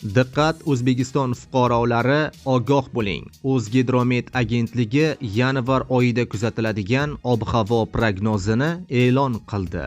Diqqat, O'zbekiston fuqarolari, ogoh bo'ling. O'zgidromet agentligi yanvar oyida kuzatiladigan ob-havo prognozini e'lon qildi.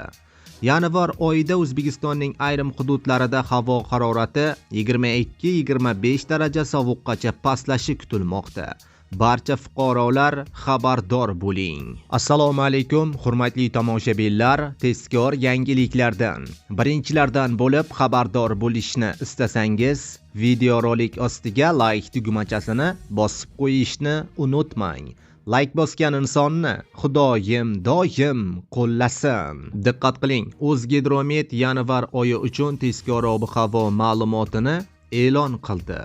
Yanvar oyida O'zbekistonning ayrim hududlarida havo harorati 22-25 daraja sovuqqacha pastlashi kutilmoqda. Barcha fuqarolar xabardor bo'ling. Assalomu alaykum, hurmatli tomoshabinlar. Tezkor yangiliklardan, birinchilardan bo'lib xabardor bo'lishni istasangiz, videorolik ostiga like tugmachasini bosib qo'yishni unutmang. Like bosgan insonni Xudoyim doim qo'llasin. Diqqat qiling, O'zgidromet yanvar oyi uchun tezkor ob-havo ma'lumotini e'lon qildi.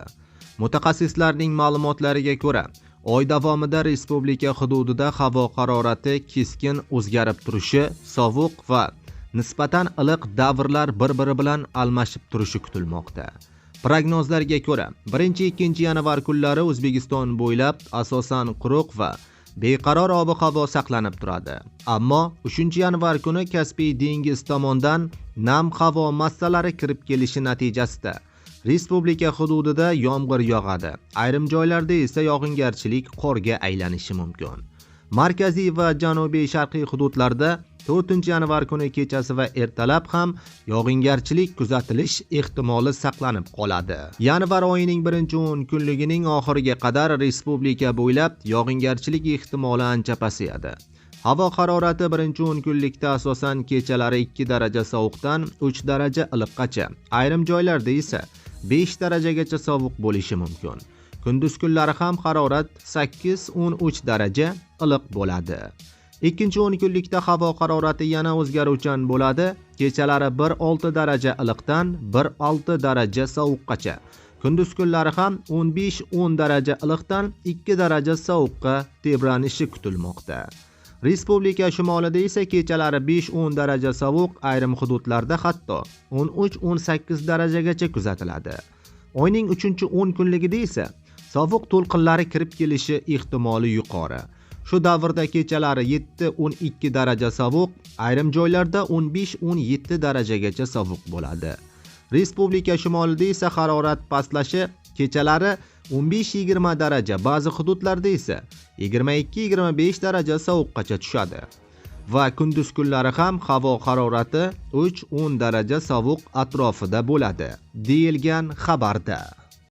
Mutaxassislarning ma'lumotlariga ko'ra, oy davomida respublika hududida havo harorati keskin o'zgarib turishi, sovuq va nisbatan iliq davrlar bir-biri bilan almashib turishi kutilmoqda. Prognozlarga ko'ra, 1-2 yanvar kunlari O'zbekiston bo'ylab asosan quruq va beqaror ob-havo saqlanib turadi. Ammo 3 yanvar kuni Kaspiy dengiz tomondan nam havo massalari kirib kelishi natijasida respublika hududida yomg'ir yog'adi. Ayrim joylarda esa yog'ingarchilik qorga aylanishi mumkin. Markaziy va janubiy sharqiy hududlarda 4 yanvar kuni kechasi va ertalab ham yog'ingarchilik kuzatilish ehtimoli saqlanib qoladi. Yanvar oyining 1-10 kunligining oxiriga qadar respublika bo'ylab yog'ingarchilik ehtimoli ancha pasayadi. Havo harorati 1-10 kunlikda asosan kechalari 2 daraja sovuqdan 3 daraja iliqqacha, ayrim joylarda esa 5 darajagacha sovuq bo'lishi mumkin. Kunduz kunlari ham harorat 8-13 daraja iliq bo'ladi. 2-10 kunlikda havo harorati yana o'zgaruvchan bo'ladi. Kechalari 1-6 daraja iliqdan 1-6 daraja sovuqqacha. Kunduz kunlari ham 15-10 daraja iliqdan 2 daraja sovuqqa tebranishi kutilmoqda. Respublika shimolida esa kechalari 5-10 daraja sovuq, ayrim hududlarda hatto 13-18 darajagacha kuzatiladi. Oyning 3-10 kunligida esa sovuq to'lqinlari kirib kelishi ehtimoli yuqori. Shu davrda kechalari 7-12 daraja sovuq, ayrim joylarda 15-17 darajagacha sovuq bo'ladi. Respublika shimolida esa harorat pastlashi, kechalari 15-20 daraja, ba'zi hududlarda esa 22-25 daraja sovuqqacha tushadi. Va kunduz kunlari ham havo harorati 3-10 daraja sovuq atrofida bo'ladi, deyilgan xabarda.